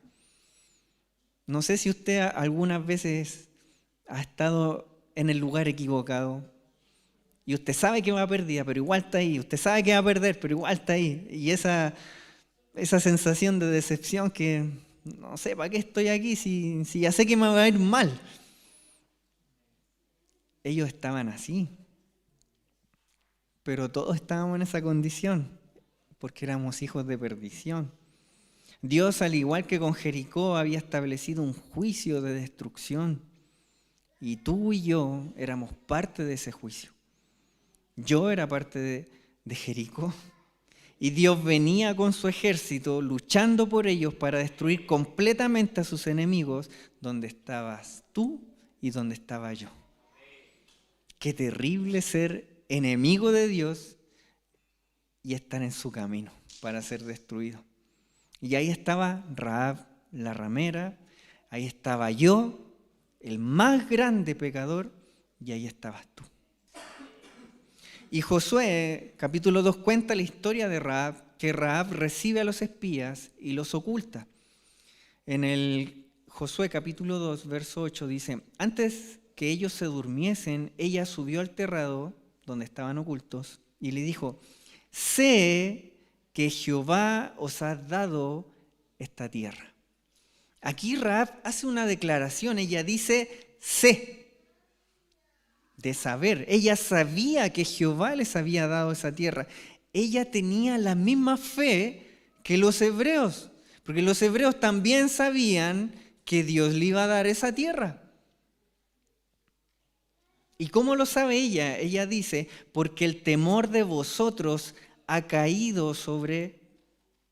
No sé si usted algunas veces ha estado en el lugar equivocado y usted sabe que va perdida, pero igual está ahí. Usted sabe que va a perder, pero igual está ahí. Y esa sensación de decepción que no sé, ¿para qué estoy aquí si ya sé que me va a ir mal? Ellos estaban así, pero todos estábamos en esa condición porque éramos hijos de perdición. Dios, al igual que con Jericó, había establecido un juicio de destrucción y tú y yo éramos parte de ese juicio. Yo era parte de Jericó. Y Dios venía con su ejército luchando por ellos para destruir completamente a sus enemigos donde estabas tú y donde estaba yo. Qué terrible ser enemigo de Dios y estar en su camino para ser destruido. Y ahí estaba Rahab, la ramera, ahí estaba yo, el más grande pecador, y ahí estabas tú. Y Josué, capítulo 2, cuenta la historia de Rahab, que Rahab recibe a los espías y los oculta. En el Josué capítulo 2, verso 8 dice, antes que ellos se durmiesen, ella subió al terrado donde estaban ocultos y le dijo, sé que Jehová os ha dado esta tierra. Aquí Rahab hace una declaración, ella dice, sé. De saber. Ella sabía que Jehová les había dado esa tierra. Ella tenía la misma fe que los hebreos, porque los hebreos también sabían que Dios le iba a dar esa tierra. ¿Y cómo lo sabe ella? Ella dice, porque el temor de vosotros ha caído sobre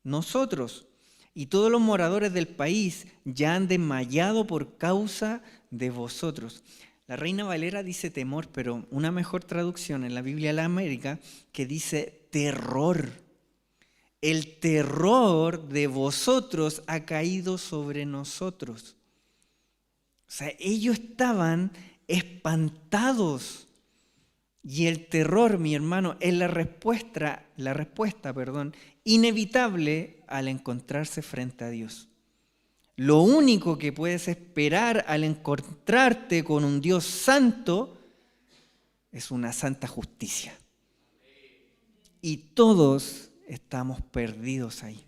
nosotros, y todos los moradores del país ya han desmayado por causa de vosotros. La Reina Valera dice temor, pero una mejor traducción en la Biblia de la América que dice terror. El terror de vosotros ha caído sobre nosotros. O sea, ellos estaban espantados. Y el terror, mi hermano, es la respuesta, inevitable al encontrarse frente a Dios. Lo único que puedes esperar al encontrarte con un Dios santo es una santa justicia. Y todos estamos perdidos ahí.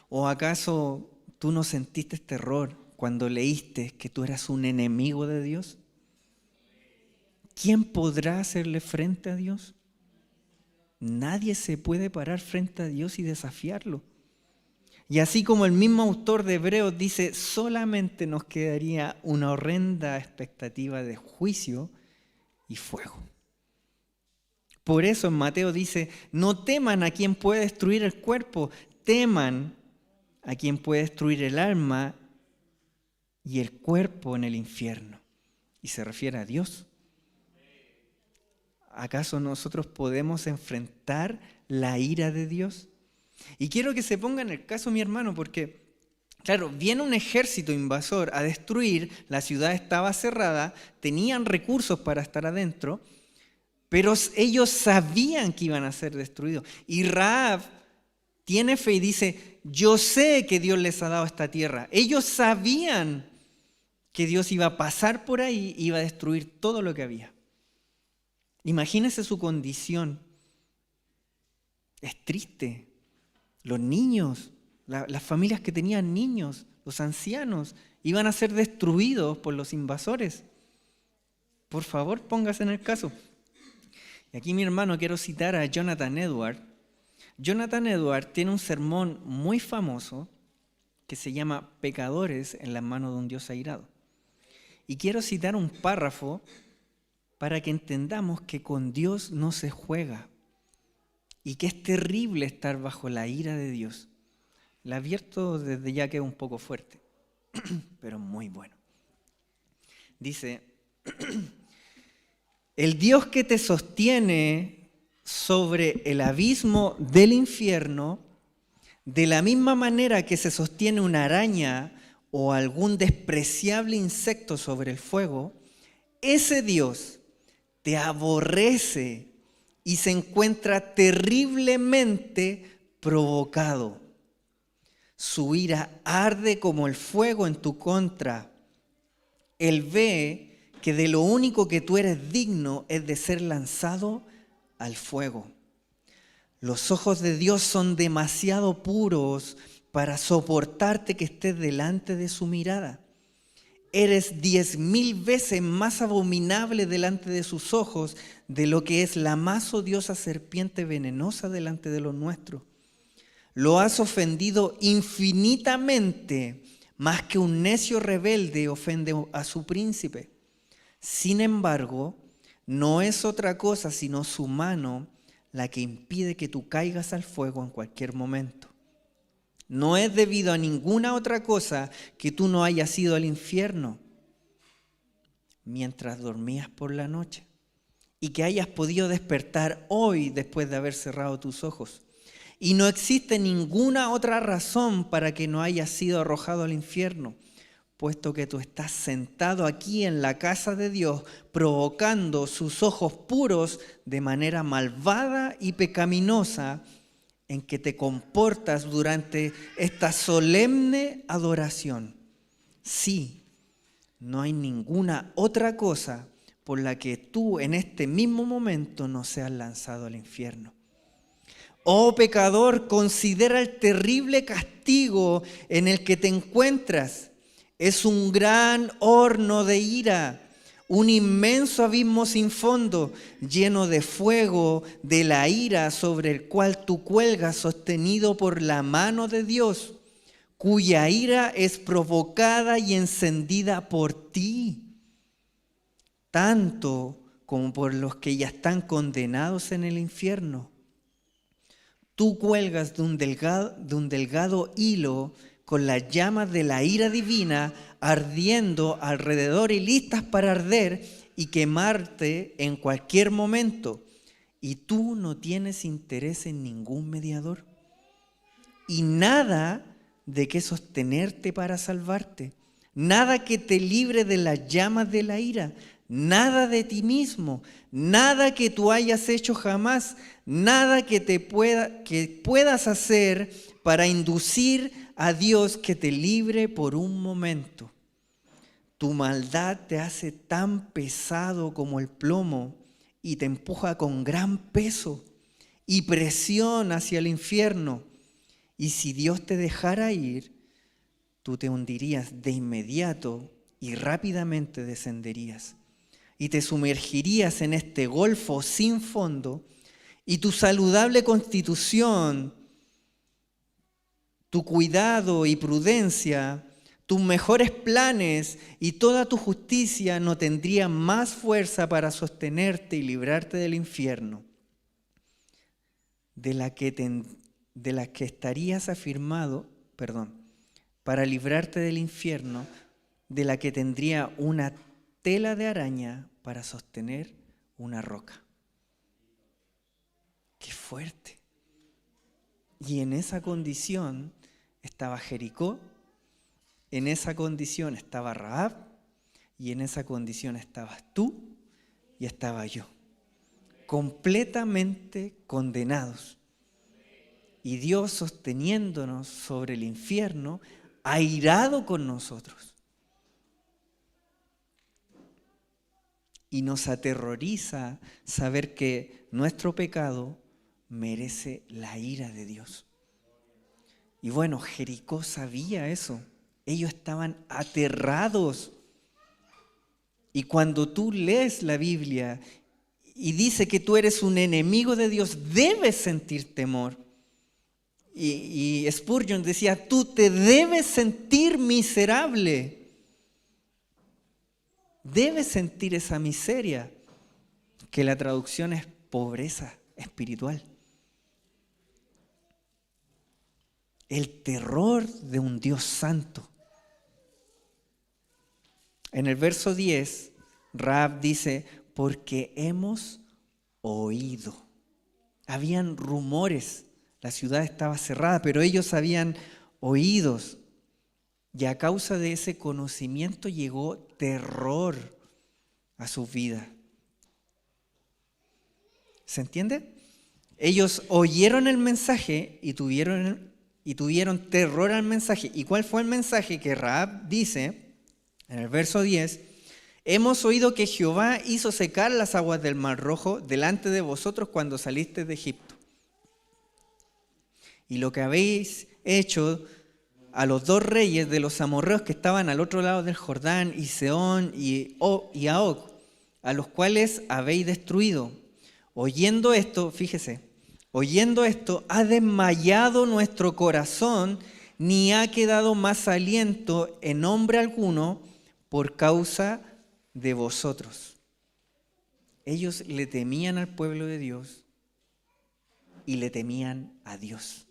¿O acaso tú no sentiste terror cuando leíste que tú eras un enemigo de Dios? ¿Quién podrá hacerle frente a Dios? Nadie se puede parar frente a Dios y desafiarlo. Y así como el mismo autor de Hebreos dice, solamente nos quedaría una horrenda expectativa de juicio y fuego. Por eso en Mateo dice, no teman a quien puede destruir el cuerpo, teman a quien puede destruir el alma y el cuerpo en el infierno. Y se refiere a Dios. ¿Acaso nosotros podemos enfrentar la ira de Dios? Y quiero que se ponga en el caso, mi hermano, porque, claro, viene un ejército invasor a destruir, la ciudad estaba cerrada, tenían recursos para estar adentro, pero ellos sabían que iban a ser destruidos. Y Rahab tiene fe y dice, yo sé que Dios les ha dado esta tierra. Ellos sabían que Dios iba a pasar por ahí y iba a destruir todo lo que había. Imagínese su condición. Es triste. Los niños, las familias que tenían niños, los ancianos, iban a ser destruidos por los invasores. Por favor, póngase en el caso. Y aquí, mi hermano, quiero citar a Jonathan Edwards. Jonathan Edwards tiene un sermón muy famoso que se llama Pecadores en las manos de un Dios airado. Y quiero citar un párrafo para que entendamos que con Dios no se juega y que es terrible estar bajo la ira de Dios. La advierto desde ya que es un poco fuerte, pero muy bueno. Dice, el Dios que te sostiene sobre el abismo del infierno, de la misma manera que se sostiene una araña o algún despreciable insecto sobre el fuego, ese Dios te aborrece y se encuentra terriblemente provocado. Su ira arde como el fuego en tu contra. Él ve que de lo único que tú eres digno es de ser lanzado al fuego. Los ojos de Dios son demasiado puros para soportarte que estés delante de su mirada. Eres 10,000 veces más abominable delante de sus ojos de lo que es la más odiosa serpiente venenosa delante de los nuestros. Lo has ofendido infinitamente, más que un necio rebelde ofende a su príncipe. Sin embargo, no es otra cosa sino su mano la que impide que tú caigas al fuego en cualquier momento. No es debido a ninguna otra cosa que tú no hayas ido al infierno mientras dormías por la noche y que hayas podido despertar hoy después de haber cerrado tus ojos. Y no existe ninguna otra razón para que no hayas sido arrojado al infierno, puesto que tú estás sentado aquí en la casa de Dios, provocando sus ojos puros de manera malvada y pecaminosa en que te comportas durante esta solemne adoración. Sí, no hay ninguna otra cosa por la que tú en este mismo momento no seas lanzado al infierno. Oh pecador, considera el terrible castigo en el que te encuentras. Es un gran horno de ira, un inmenso abismo sin fondo, lleno de fuego de la ira sobre el cual tú cuelgas sostenido por la mano de Dios, cuya ira es provocada y encendida por ti, tanto como por los que ya están condenados en el infierno. Tú cuelgas de un delgado hilo con las llamas de la ira divina ardiendo alrededor y listas para arder y quemarte en cualquier momento. Y tú no tienes interés en ningún mediador y nada de qué sostenerte para salvarte, nada que te libre de las llamas de la ira, nada de ti mismo, nada que tú hayas hecho jamás, nada que puedas hacer para inducir a Dios que te libre por un momento. Tu maldad te hace tan pesado como el plomo y te empuja con gran peso y presión hacia el infierno. Y si Dios te dejara ir, tú te hundirías de inmediato y rápidamente descenderías. Y te sumergirías en este golfo sin fondo y tu saludable constitución, tu cuidado y prudencia, tus mejores planes y toda tu justicia no tendrían más fuerza para sostenerte y librarte del infierno, de la que estarías afirmado, para librarte del infierno, de la que tendría una tela de araña para sostener una roca. ¡Qué fuerte! Y en esa condición estaba Jericó, en esa condición estaba Rahab, y en esa condición estabas tú y estaba yo, completamente condenados. Y Dios sosteniéndonos sobre el infierno, airado con nosotros. Y nos aterroriza saber que nuestro pecado merece la ira de Dios. Y bueno, Jericó sabía eso. Ellos estaban aterrados. Y cuando tú lees la Biblia y dice que tú eres un enemigo de Dios, debes sentir temor. Y Spurgeon decía, tú te debes sentir miserable. Debes sentir esa miseria, que la traducción es pobreza espiritual. El terror de un Dios santo. En el verso 10, Rahab dice, porque hemos oído. Habían rumores, la ciudad estaba cerrada, pero ellos habían oído. Y a causa de ese conocimiento llegó terror a sus vidas. ¿Se entiende? Ellos oyeron el mensaje y tuvieron terror al mensaje. ¿Y cuál fue el mensaje que Rahab dice en el verso 10? Hemos oído que Jehová hizo secar las aguas del Mar Rojo delante de vosotros cuando salisteis de Egipto. Y lo que habéis hecho a los 2 reyes de los amorreos que estaban al otro lado del Jordán, y Sehón y a Og, a los cuales habéis destruido. Oyendo esto, fíjese, oyendo esto, ha desmayado nuestro corazón, ni ha quedado más aliento en hombre alguno por causa de vosotros. Ellos le temían al pueblo de Dios y le temían a Dios.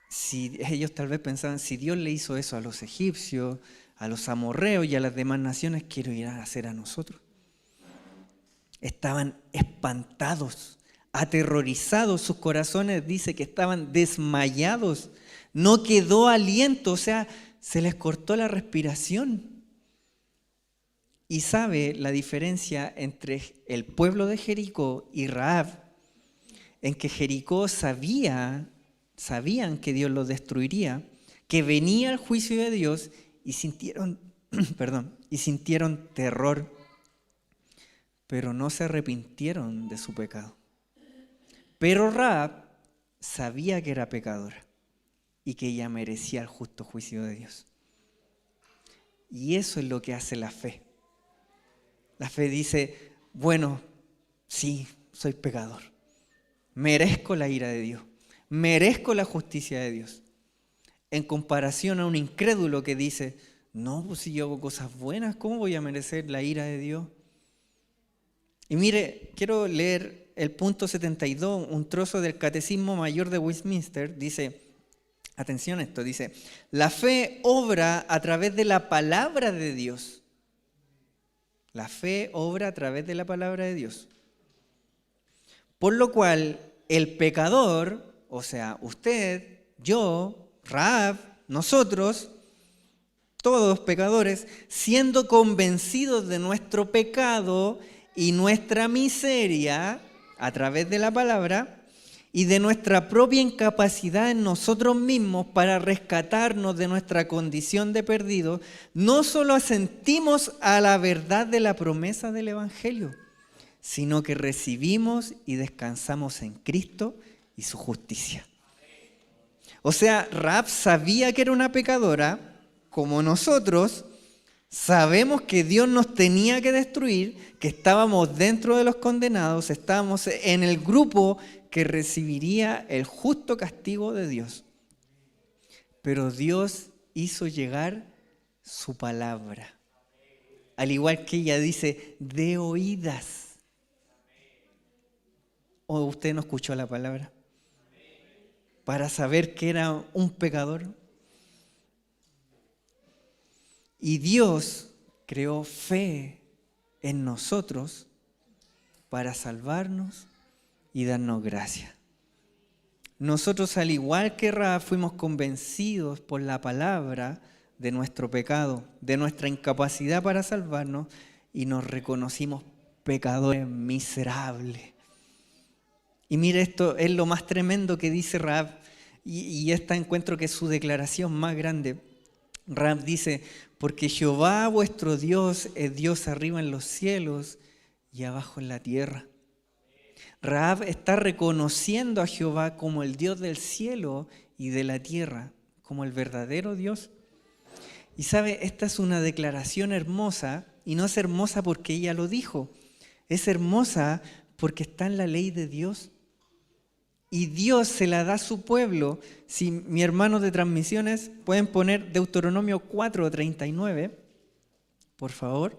Si ellos tal vez pensaban, si Dios le hizo eso a los egipcios, a los amorreos y a las demás naciones, ¿qué lo irá a hacer a nosotros? Estaban espantados, aterrorizados, sus corazones dice que estaban desmayados, no quedó aliento, o sea, se les cortó la respiración. Y sabe la diferencia entre el pueblo de Jericó y Rahab, en que Jericó sabían que Dios los destruiría, que venía el juicio de Dios y sintieron terror, pero no se arrepintieron de su pecado. Pero Rahab sabía que era pecadora y que ella merecía el justo juicio de Dios. Y eso es lo que hace la fe. La fe dice, bueno, sí, soy pecador. Merezco la ira de Dios. Merezco la justicia de Dios. En comparación a un incrédulo que dice, no, pues si yo hago cosas buenas, ¿cómo voy a merecer la ira de Dios? Y mire, quiero leer el punto 72, un trozo del Catecismo Mayor de Westminster. Dice, atención a esto, dice, la fe obra a través de la palabra de Dios. La fe obra a través de la palabra de Dios. Por lo cual, el pecador, o sea, usted, yo, Rahab, nosotros, todos pecadores, siendo convencidos de nuestro pecado y nuestra miseria a través de la palabra y de nuestra propia incapacidad en nosotros mismos para rescatarnos de nuestra condición de perdidos, no solo asentimos a la verdad de la promesa del Evangelio, sino que recibimos y descansamos en Cristo y su justicia. O sea, Rahab sabía que era una pecadora, como nosotros. Sabemos que Dios nos tenía que destruir, que estábamos dentro de los condenados, estábamos en el grupo que recibiría el justo castigo de Dios. Pero Dios hizo llegar su palabra. Al igual que ella dice, de oídas. ¿O usted no escuchó la palabra? Para saber que era un pecador. Y Dios creó fe en nosotros para salvarnos y darnos gracia. Nosotros, al igual que Rahab, fuimos convencidos por la palabra de nuestro pecado, de nuestra incapacidad para salvarnos, y nos reconocimos pecadores miserables. Y mire, esto es lo más tremendo que dice Rahab, y esta encuentro que es su declaración más grande. Rahab dice, porque Jehová vuestro Dios es Dios arriba en los cielos y abajo en la tierra. Rahab está reconociendo a Jehová como el Dios del cielo y de la tierra, como el verdadero Dios. Y sabe, esta es una declaración hermosa, y no es hermosa porque ella lo dijo, es hermosa porque está en la ley de Dios. Y Dios se la da a su pueblo. Si mis hermanos de transmisiones pueden poner Deuteronomio 4:39, por favor.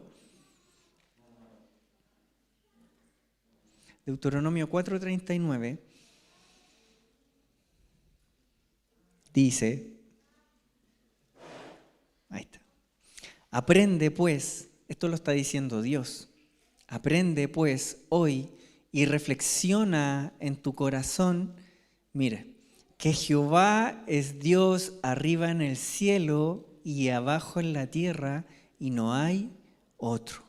Deuteronomio 4:39 dice, Ahí está. Aprende pues, esto lo está diciendo Dios, aprende pues hoy y reflexiona en tu corazón, mire, que Jehová es Dios arriba en el cielo y abajo en la tierra y no hay otro.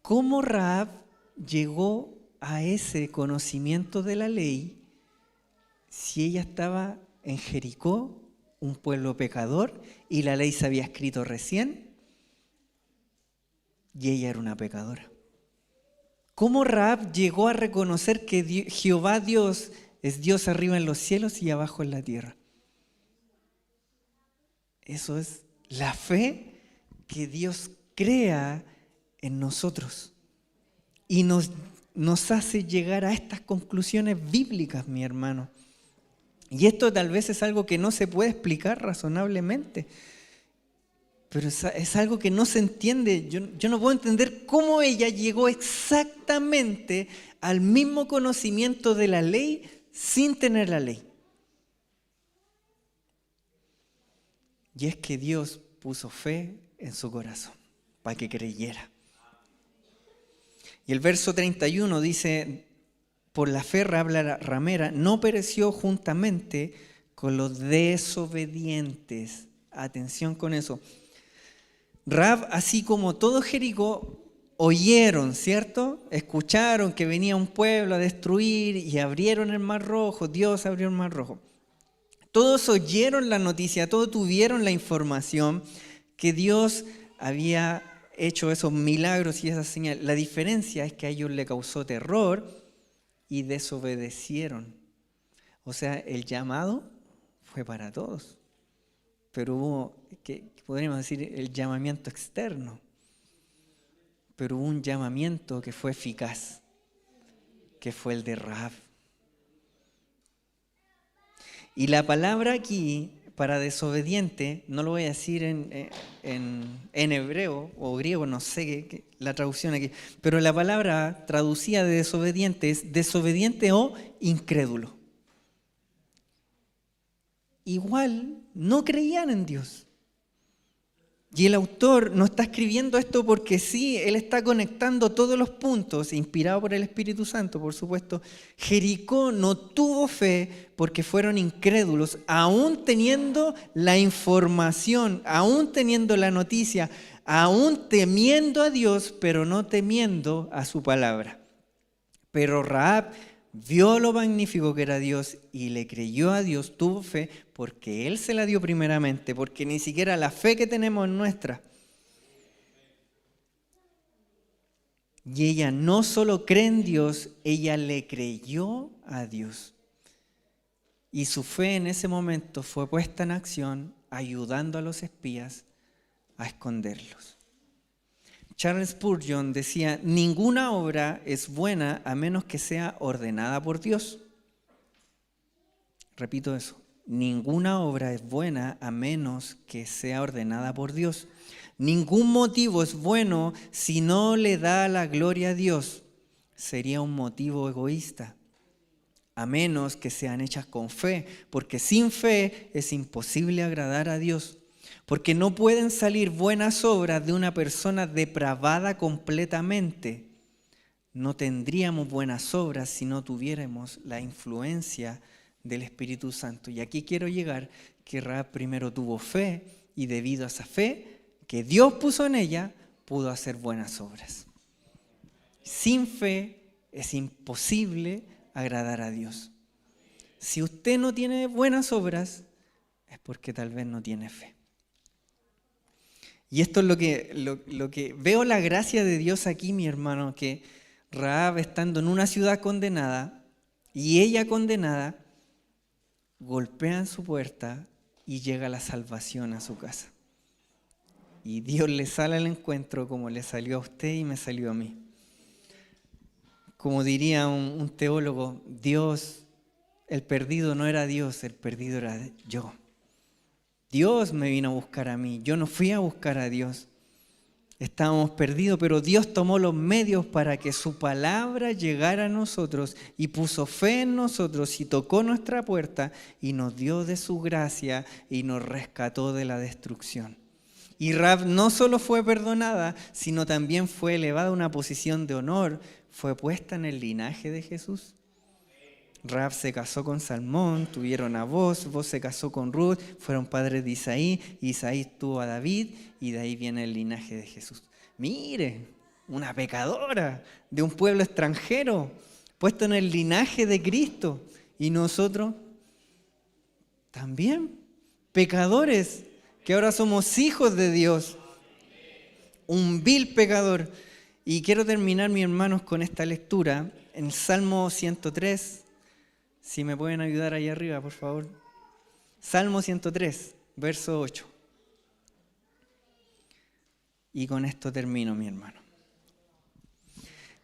¿Cómo Rahab llegó a ese conocimiento de la ley si ella estaba en Jericó, un pueblo pecador, y la ley se había escrito recién, y ella era una pecadora? ¿Cómo Rahab llegó a reconocer que Jehová Dios es Dios arriba en los cielos y abajo en la tierra? Eso es la fe que Dios crea en nosotros y nos hace llegar a estas conclusiones bíblicas, mi hermano. Y esto tal vez es algo que no se puede explicar razonablemente, pero es algo que no se entiende. Yo no puedo entender cómo ella llegó exactamente al mismo conocimiento de la ley sin tener la ley. Y es que Dios puso fe en su corazón para que creyera. Y el verso 31 dice: por la fe Rahab la ramera no pereció juntamente con los desobedientes. Atención con eso. Rahab, así como todo Jericó, oyeron, ¿cierto? Escucharon que venía un pueblo a destruir y abrieron el Mar Rojo. Dios abrió el Mar Rojo. Todos oyeron la noticia, todos tuvieron la información que Dios había hecho esos milagros y esas señales. La diferencia es que a ellos les causó terror y desobedecieron. O sea, el llamado fue para todos, pero hubo, que podríamos decir, el llamamiento externo, pero hubo un llamamiento que fue eficaz, que fue el de Rahab. Y la palabra aquí para desobediente, no lo voy a decir en hebreo o griego, no sé la traducción aquí, pero la palabra traducida de desobediente es desobediente o incrédulo. Igual no creían en Dios. Y el autor no está escribiendo esto porque sí, él está conectando todos los puntos, inspirado por el Espíritu Santo, por supuesto. Jericó no tuvo fe porque fueron incrédulos, aún teniendo la información, aún teniendo la noticia, aún temiendo a Dios, pero no temiendo a su palabra. Pero Rahab vio lo magnífico que era Dios y le creyó a Dios, tuvo fe, porque Él se la dio primeramente, porque ni siquiera la fe que tenemos es nuestra. Y ella no solo cree en Dios, ella le creyó a Dios. Y su fe en ese momento fue puesta en acción, ayudando a los espías a esconderlos. Charles Spurgeon decía: ninguna obra es buena a menos que sea ordenada por Dios. Repito eso. Ninguna obra es buena a menos que sea ordenada por Dios. Ningún motivo es bueno si no le da la gloria a Dios. Sería un motivo egoísta. A menos que sean hechas con fe, porque sin fe es imposible agradar a Dios. Porque no pueden salir buenas obras de una persona depravada completamente. No tendríamos buenas obras si no tuviéramos la influencia del Espíritu Santo. Y aquí quiero llegar, que Rahab primero tuvo fe y debido a esa fe que Dios puso en ella, pudo hacer buenas obras. Sin fe es imposible agradar a Dios. Si usted no tiene buenas obras, es porque tal vez no tiene fe. Y esto es lo que veo la gracia de Dios aquí, mi hermano, que Rahab, estando en una ciudad condenada, y ella condenada, golpea en su puerta y llega la salvación a su casa. Y Dios le sale al encuentro como le salió a usted y me salió a mí. Como diría un teólogo, Dios, el perdido no era Dios, el perdido era yo. Dios me vino a buscar a mí, yo no fui a buscar a Dios. Estábamos perdidos, pero Dios tomó los medios para que su palabra llegara a nosotros y puso fe en nosotros y tocó nuestra puerta y nos dio de su gracia y nos rescató de la destrucción. Y Rahab no solo fue perdonada, sino también fue elevada a una posición de honor, fue puesta en el linaje de Jesús. Rahab se casó con Salmón, tuvieron a Boz se casó con Ruth, fueron padres de Isaí tuvo a David y de ahí viene el linaje de Jesús. Mire, una pecadora de un pueblo extranjero, puesto en el linaje de Cristo. Y nosotros también, pecadores, que ahora somos hijos de Dios. Un vil pecador. Y quiero terminar, mis hermanos, con esta lectura en el Salmo 103. Si me pueden ayudar ahí arriba, por favor. Salmo 103, verso 8. Y con esto termino, mi hermano.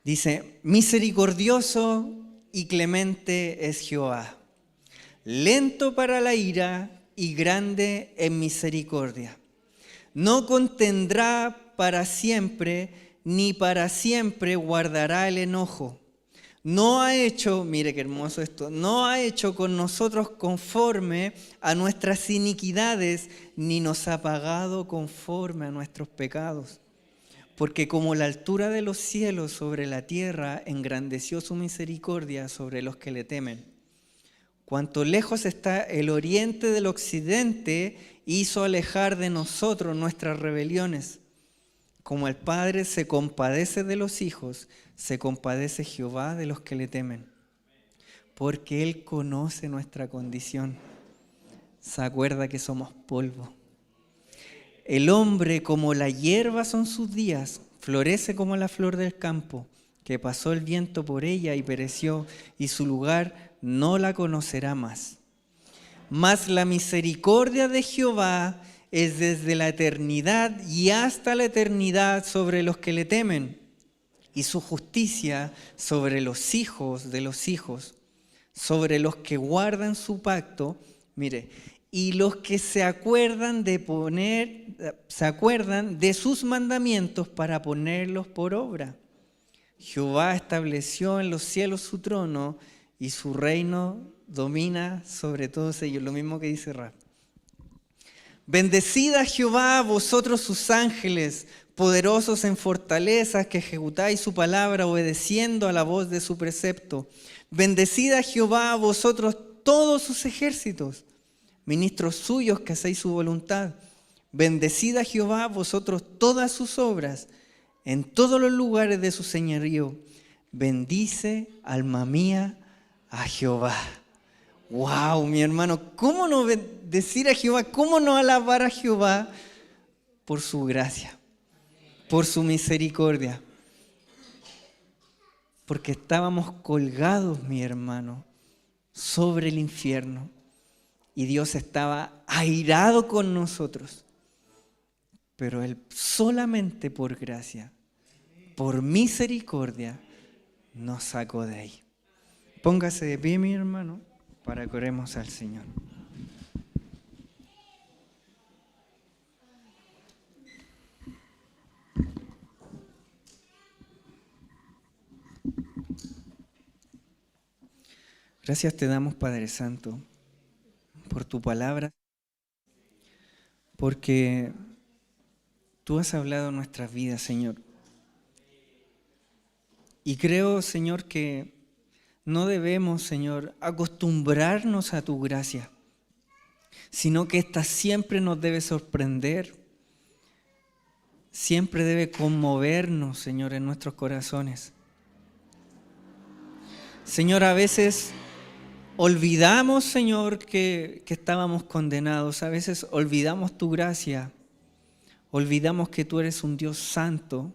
Dice, misericordioso y clemente es Jehová, lento para la ira y grande en misericordia. No contendrá para siempre, ni para siempre guardará el enojo. No ha hecho, mire qué hermoso esto, no ha hecho con nosotros conforme a nuestras iniquidades, ni nos ha pagado conforme a nuestros pecados. Porque como la altura de los cielos sobre la tierra, engrandeció su misericordia sobre los que le temen. Cuanto lejos está el oriente del occidente, hizo alejar de nosotros nuestras rebeliones. Como el Padre se compadece de los hijos, se compadece Jehová de los que le temen. Porque Él conoce nuestra condición. Se acuerda que somos polvo. El hombre como la hierba son sus días, florece como la flor del campo, que pasó el viento por ella y pereció, y su lugar no la conocerá más. Mas la misericordia de Jehová es desde la eternidad y hasta la eternidad sobre los que le temen, y su justicia sobre los hijos de los hijos, sobre los que guardan su pacto, mire, y los que se acuerdan de sus mandamientos para ponerlos por obra. Jehová estableció en los cielos su trono y su reino domina sobre todos ellos. Lo mismo que dice Rahab. Bendecid a Jehová vosotros sus ángeles, poderosos en fortalezas, que ejecutáis su palabra obedeciendo a la voz de su precepto. Bendecid a Jehová vosotros todos sus ejércitos, ministros suyos que hacéis su voluntad. Bendecid a Jehová vosotros todas sus obras, en todos los lugares de su señorío. Bendice, alma mía, a Jehová. ¡Wow, mi hermano! ¿Cómo no bendecir a Jehová? ¿Cómo no alabar a Jehová por su gracia, por su misericordia? Porque estábamos colgados, mi hermano, sobre el infierno. Y Dios estaba airado con nosotros. Pero Él solamente por gracia, por misericordia, nos sacó de ahí. Póngase de pie, mi hermano, para que oremos al Señor. Gracias te damos, Padre Santo, por tu palabra, porque tú has hablado en nuestras vidas, Señor. Y creo, Señor, que no debemos, Señor, acostumbrarnos a tu gracia, sino que esta siempre nos debe sorprender, siempre debe conmovernos, Señor, en nuestros corazones. Señor, a veces olvidamos, Señor, que estábamos condenados, a veces olvidamos tu gracia, olvidamos que tú eres un Dios santo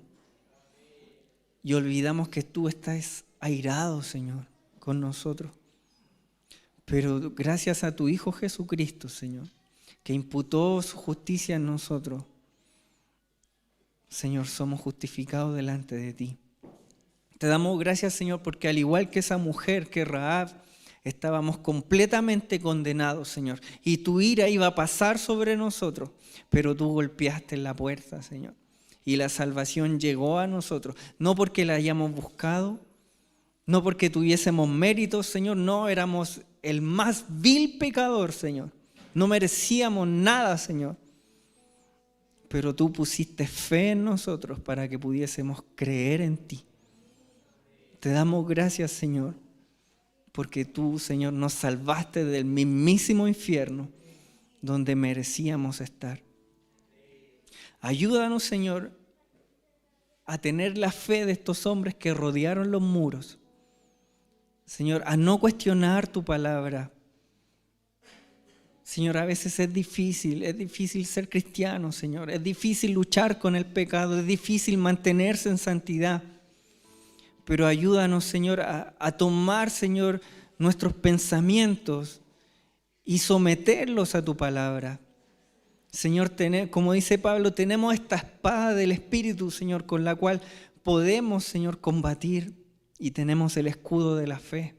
y olvidamos que tú estás airado, Señor, con nosotros. Pero gracias a tu Hijo Jesucristo, Señor, que imputó su justicia en nosotros, Señor, somos justificados delante de ti. Te damos gracias, Señor, porque al igual que esa mujer, que Rahab, estábamos completamente condenados, Señor. Y tu ira iba a pasar sobre nosotros, pero tú golpeaste en la puerta, Señor. Y la salvación llegó a nosotros, no porque la hayamos buscado, no porque tuviésemos méritos, Señor, no, éramos el más vil pecador, Señor. No merecíamos nada, Señor. Pero tú pusiste fe en nosotros para que pudiésemos creer en ti. Te damos gracias, Señor, porque tú, Señor, nos salvaste del mismísimo infierno donde merecíamos estar. Ayúdanos, Señor, a tener la fe de estos hombres que rodearon los muros. Señor, a no cuestionar tu palabra. Señor, a veces es difícil ser cristiano, Señor. Es difícil luchar con el pecado, es difícil mantenerse en santidad. Pero ayúdanos, Señor, a tomar, Señor, nuestros pensamientos y someterlos a tu palabra. Señor, como dice Pablo, tenemos esta espada del Espíritu, Señor, con la cual podemos, Señor, combatir, y tenemos el escudo de la fe.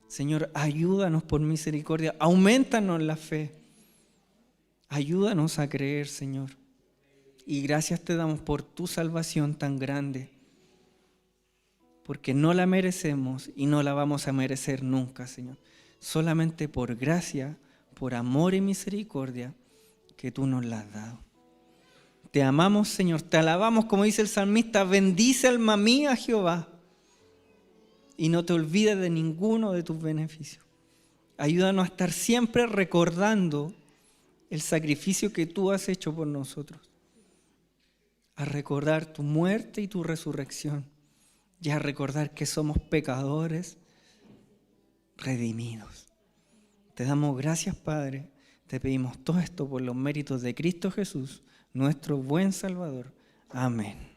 Señor, ayúdanos por misericordia, aumentanos la fe, ayúdanos a creer, Señor. Y gracias te damos por tu salvación tan grande, porque no la merecemos y no la vamos a merecer nunca, Señor. Solamente por gracia, por amor y misericordia que tú nos la has dado. Te amamos, Señor, te alabamos, como dice el salmista, bendice alma mía a Jehová y no te olvides de ninguno de tus beneficios. Ayúdanos a estar siempre recordando el sacrificio que tú has hecho por nosotros, a recordar tu muerte y tu resurrección, y a recordar que somos pecadores redimidos. Te damos gracias, Padre. Te pedimos todo esto por los méritos de Cristo Jesús, nuestro buen Salvador. Amén.